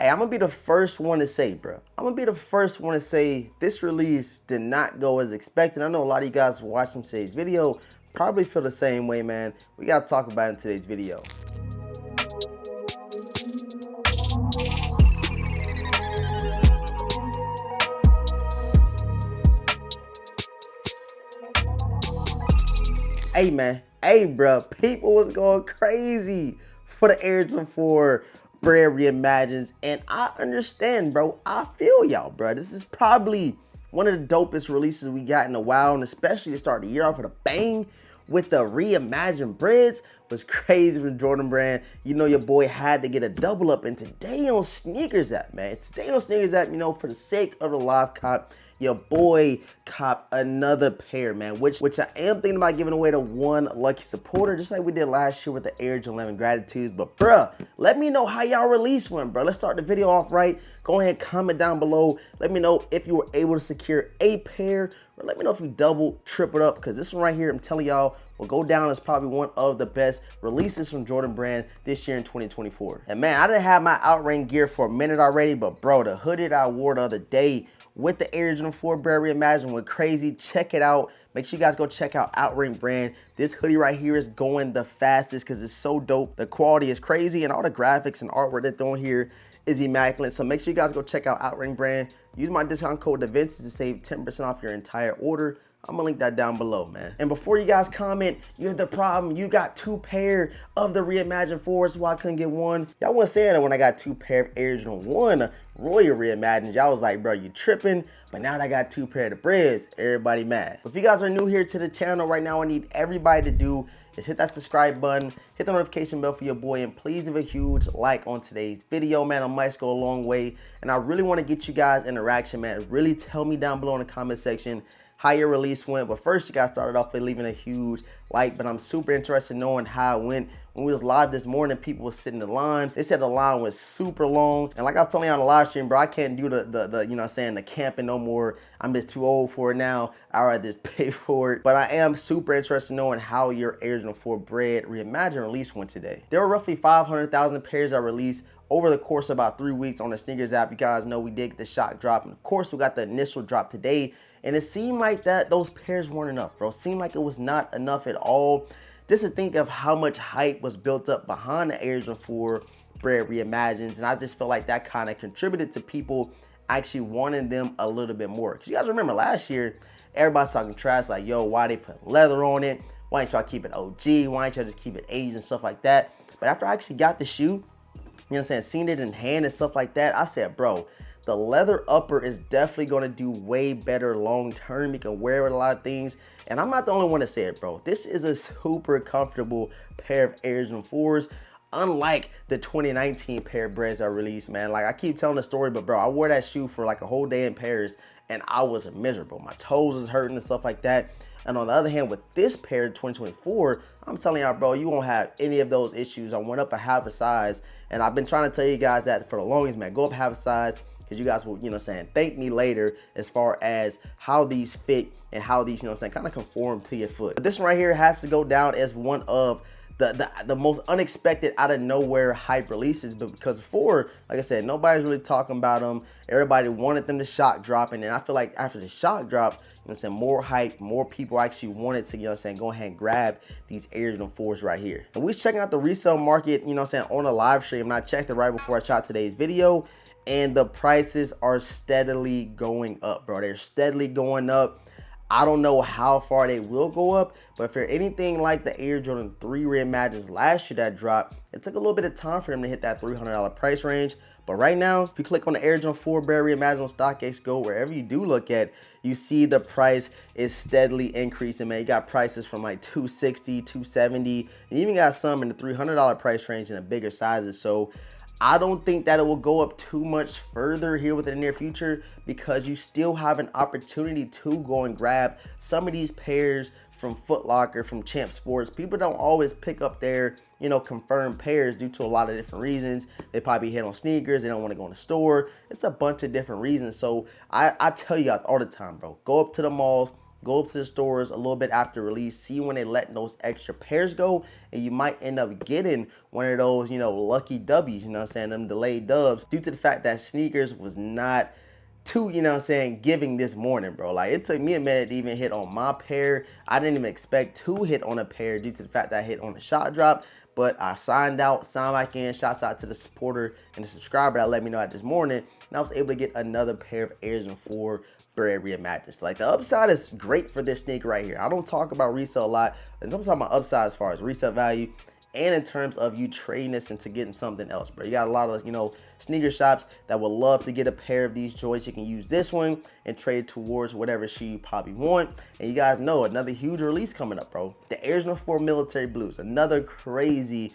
Hey, I'm gonna be the first one to say, bro. I'm gonna be the first one to say this release did not go as expected. I know a lot of you guys watching today's video probably feel the same way, man. We gotta talk about it in today's video. Hey, man. Hey, bro. People was going crazy for the Air Jordan 4 Bred Reimagines, and I understand, bro. I feel y'all, bro. This is probably one of the dopest releases we got in a while, and especially to start the year off with a bang with the reimagined Breds was crazy from Jordan Brand. You know your boy had to get a double up, and today on Sneakers App, man. Today on Sneakers App, you know, for the sake of the live cop, your boy cop another pair, man, which I am thinking about giving away to one lucky supporter, just like we did last year with the Air Jordan 11 Gratitudes. But bruh, let me know how y'all release one, bro. Let's start the video off right. Go ahead, comment down below. Let me know if you were able to secure a pair, or let me know if you double, triple up, because this one right here, I'm telling y'all, will go down as probably one of the best releases from Jordan Brand this year in 2024. And man, I didn't have my Outring gear for a minute already, but bro, the hoodie that I wore the other day with the Air Jordan 4 Bred Reimagine went crazy. Check it out. Make sure you guys go check out Outring Brand. This hoodie right here is going the fastest because it's so dope. The quality is crazy, and all the graphics and artwork they're throwing here is immaculate. So make sure you guys go check out Outring Brand. Use my discount code DaVinci to save 10% off your entire order. I'm gonna link that down below, man. And before you guys comment, you're the problem. You got two pair of the Reimagined 4s, why I couldn't get one. Y'all wasn't saying that when I got two pair of Air Jordan 1 Royal Reimagined. Y'all was like, bro, you tripping. But now that I got two pair of the Breds, everybody mad. If you guys are new here to the channel right now, I need everybody to do is hit that subscribe button, hit the notification bell for your boy, and please leave a huge like on today's video, man. A likes go a long way, and I really want to get you guys interaction, man. Really tell me down below in the comment section how your release went. But first, you guys started off by leaving a huge like, but I'm super interested in knowing how it went. When we was live this morning, people was sitting in the line. They said the line was super long. And like I was telling you on the live stream, bro, I can't do the you know what I'm saying, the camping no more. I'm just too old for it now. I'd rather just pay for it. But I am super interested in knowing how your Air Jordan 4 Bred Reimagine release went today. There were roughly 500,000 pairs that released over the course of about 3 weeks on the Sneakers App. You guys know we did get the shock drop. And of course, we got the initial drop today. And it seemed like those pairs weren't enough, bro. It seemed like it was not enough at all. Just to think of how much hype was built up behind the Air Jordan 4 Bred Reimagines, and I just felt like that kind of contributed to people actually wanting them a little bit more. Because you guys remember last year, everybody's talking trash like, yo, why they put leather on it? Why ain't y'all keep it OG? Why ain't y'all just keep it aged and stuff like that? But after I actually got the shoe, you know what I'm saying, seen it in hand and stuff like that, I said, bro, the leather upper is definitely going to do way better long term. You can wear it with a lot of things. And I'm not the only one to say it, bro. This is a super comfortable pair of Air Jordan 4s. Unlike the 2019 pair of Breds I released, man. Like, I keep telling the story, but bro, I wore that shoe for like a whole day in Paris and I was miserable. My toes was hurting and stuff like that. And on the other hand, with this pair in 2024, I'm telling y'all, bro, you won't have any of those issues. I went up a half a size, and I've been trying to tell you guys that for the longest, man. Go up half a size, because you guys will, you know what I'm saying, thank me later as far as how these fit and how these, you know what I'm saying, kind of conform to your foot. But this one right here has to go down as one of the most unexpected out of nowhere hype releases, but because before, like I said, nobody's really talking about them. Everybody wanted them to shock drop, and then I feel like after the shock drop, you know what I'm saying, more hype, more people actually wanted to, you know what I'm saying, go ahead and grab these Air Jordan 4s right here. And we was checking out the resale market, you know what I'm saying, on a live stream, and I checked it right before I shot today's video, and the prices are steadily going up, bro. They're steadily going up. I don't know how far they will go up, but if they're anything like the Air Jordan 3 Reimagines last year that dropped, it took a little bit of time for them to hit that $300 price range. But right now, if you click on the Air Jordan 4 Bred Reimagine on StockX Go, wherever you do look at, you see the price is steadily increasing, man. You got prices from like $260, $270, and you even got some in the $300 price range in the bigger sizes. So I don't think that it will go up too much further here within the near future, because you still have an opportunity to go and grab some of these pairs from Foot Locker, from Champ Sports. People don't always pick up their, you know, confirmed pairs due to a lot of different reasons. They probably hit on sneakers. They don't want to go in the store. It's a bunch of different reasons. So I tell you guys all the time, bro, go up to the malls, go up to the stores a little bit after release, see when they let those extra pairs go, and you might end up getting one of those, lucky W's, you know what I'm saying, them delayed dubs, due to the fact that sneakers was not too, giving this morning, bro. Like, it took me a minute to even hit on my pair. I didn't even expect to hit on a pair due to the fact that I hit on the shot drop, but I signed back in. Shouts out to the supporter and the subscriber that let me know that this morning, and I was able to get another pair of Air Jordan 4 Bred Reimagined. Like, the upside is great for this sneaker right here. I don't talk about resale a lot, and I'm talking about upside as far as resale value and in terms of you trading this into getting something else, bro. You got a lot of, sneaker shops that would love to get a pair of these joints. You can use this one and trade towards whatever shoe you probably want. And you guys know another huge release coming up, bro. The Air Jordan 4 Military Blues, another crazy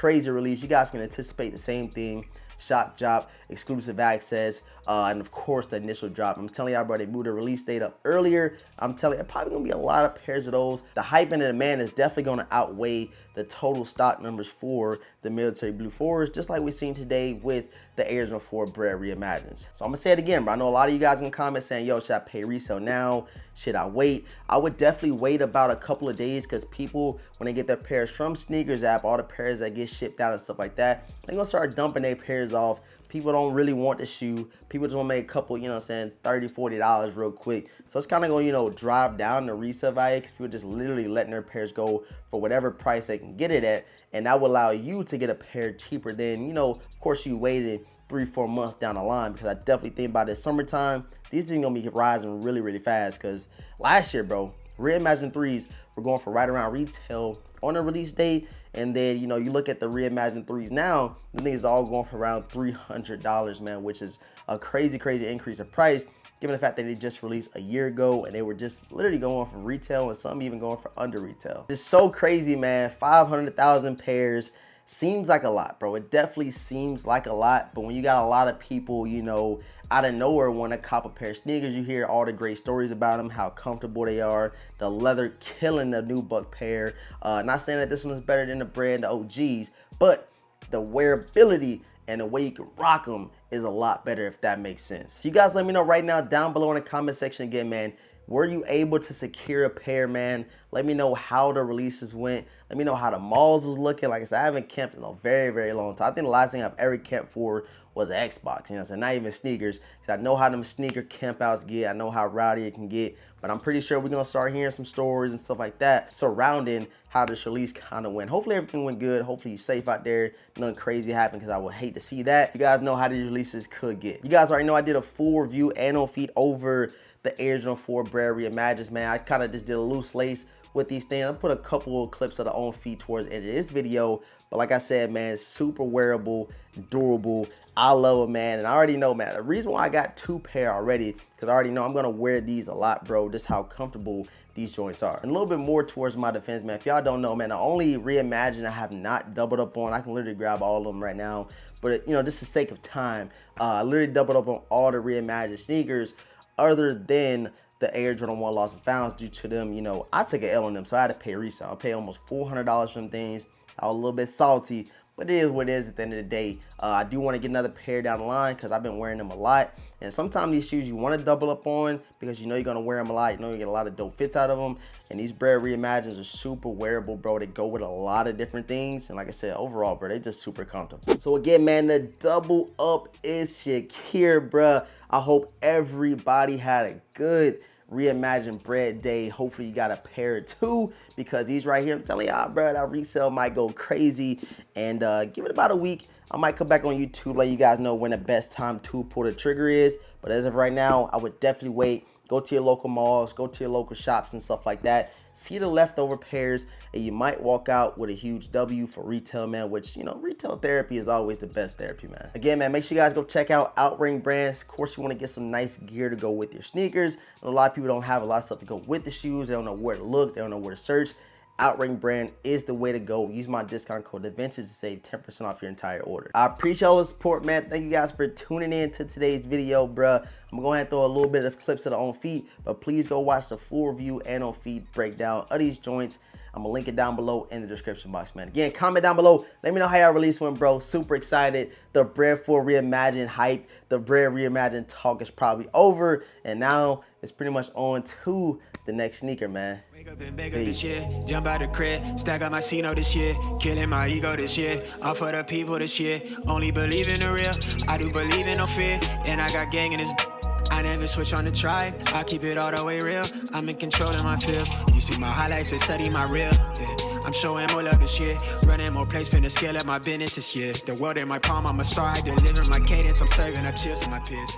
release. You guys can anticipate the same thing. Shop drop, exclusive access, and of course the initial drop. I'm telling y'all, bro, they moved the release date up earlier. I'm telling you, probably gonna be a lot of pairs of those. The hype and the demand is definitely gonna outweigh the total stock numbers for the Military Blue 4s, just like we've seen today with the Air Jordan 4 Bred Reimagined. So I'm gonna say it again, bro. I know a lot of you guys gonna comment saying, yo, should I pay resale now? Should I wait? I would definitely wait about a couple of days, because people, when they get their pairs from Sneakers app, all the pairs that get shipped out and stuff like that, they're gonna start dumping their pairs off. People don't really want the shoe. People just want to make a couple, $30, $40 real quick. So it's kind of going to, drive down the resale value, because people just literally letting their pairs go for whatever price they can get it at. And that will allow you to get a pair cheaper than, of course, you waited 3-4 months down the line. Because I definitely think by this summertime, these things going to be rising really fast. Because last year, bro, Reimagined 3s were going for right around retail on the release date. And then, you look at the Reimagined 3s now, the things all going for around $300, man, which is a crazy increase of price, given the fact that they just released a year ago and they were just literally going for retail, and some even going for under retail. It's so crazy, man. 500,000 pairs seems like a lot, bro. It definitely seems like a lot, but when you got a lot of people, out of nowhere want to cop a pair of sneakers, you hear all the great stories about them, how comfortable they are, the leather killing the nubuck pair. Not saying that this one is better than the brand, the OGs, but the wearability and the way you can rock them is a lot better, if that makes sense. So you guys let me know right now down below in the comment section again, man. Were you able to secure a pair, man? Let me know how the releases went. Let me know how the malls was looking. Like I said, I haven't camped in a very long time. I think the last thing I've ever camped for was an Xbox, so not even sneakers. Cause I know how them sneaker campouts get. I know how rowdy it can get. But I'm pretty sure we're gonna start hearing some stories and stuff like that surrounding how this release kind of went. Hopefully everything went good. Hopefully you're safe out there. Nothing crazy happened, because I would hate to see that. You guys know how these releases could get. You guys already know I did a full review and on feet over the Air Jordan 4 Bred Reimagined, man. I kind of just did a loose lace with these things. I put a couple of clips of the on feet towards the end of this video, but like I said, man, it's super wearable, durable. I love it, man, and I already know, man, the reason why I got 2 pair already, because I already know I'm gonna wear these a lot, bro, just how comfortable these joints are. And a little bit more towards my defense, man, if y'all don't know, man, the only Reimagined I have not doubled up on, I can literally grab all of them right now, but just for sake of time, I literally doubled up on all the Reimagined sneakers, other than the Air Jordan 1 Lost and Founds, due to them, I took an L on them, so I had to pay resale. I paid almost $400 for them things. I was a little bit salty, but it is what it is at the end of the day. I do want to get another pair down the line, because I've been wearing them a lot. And sometimes these shoes you want to double up on, because you're going to wear them a lot. You get a lot of dope fits out of them. And these Bred Reimagined are super wearable, bro. They go with a lot of different things. And like I said, overall, bro, they just super comfortable. So again, man, the double up is secure, bro. I hope everybody had a good Reimagined Bred day. Hopefully you got a pair too, because these right here, I'm telling y'all, bro, that resale might go crazy. And give it about a week, I might come back on YouTube, let you guys know when the best time to pull the trigger is. But as of right now, I would definitely wait. Go to your local malls, go to your local shops and stuff like that. See the leftover pairs, and you might walk out with a huge W for retail, man, which, retail therapy is always the best therapy, man. Again, man, make sure you guys go check out Outring Brands. Of course, you want to get some nice gear to go with your sneakers. And a lot of people don't have a lot of stuff to go with the shoes. They don't know where to look. They don't know where to search. Outring Brand is the way to go. Use my discount code DaVinci to save 10% off your entire order. I appreciate all the support, man. Thank you guys for tuning in to today's video, bruh. I'm going to throw a little bit of clips of the on feet, but please go watch the full review and on feet breakdown of these joints. I'm gonna link it down below in the description box, man. Again, comment down below. Let me know how y'all release went, bro. Super excited. The Bred 4 Reimagined hype, the Bred Reimagined talk is probably over, and now it's pretty much on to the next sneaker, man. Wake up and bake up this year, jump out the crib, stack up my C-No this year, killing my ego this year, all for the people this year, only believe in the real, I do believe in no fear, and I got gang in this. I never switch on the tribe, I keep it all the way real. I'm in control of my feels. You see my highlights and study my real. Yeah. I'm showing more love this year. Running more plays, finna scale up my business this year. The world in my palm, I'm a star. I deliver my cadence. I'm serving up chills to my peers.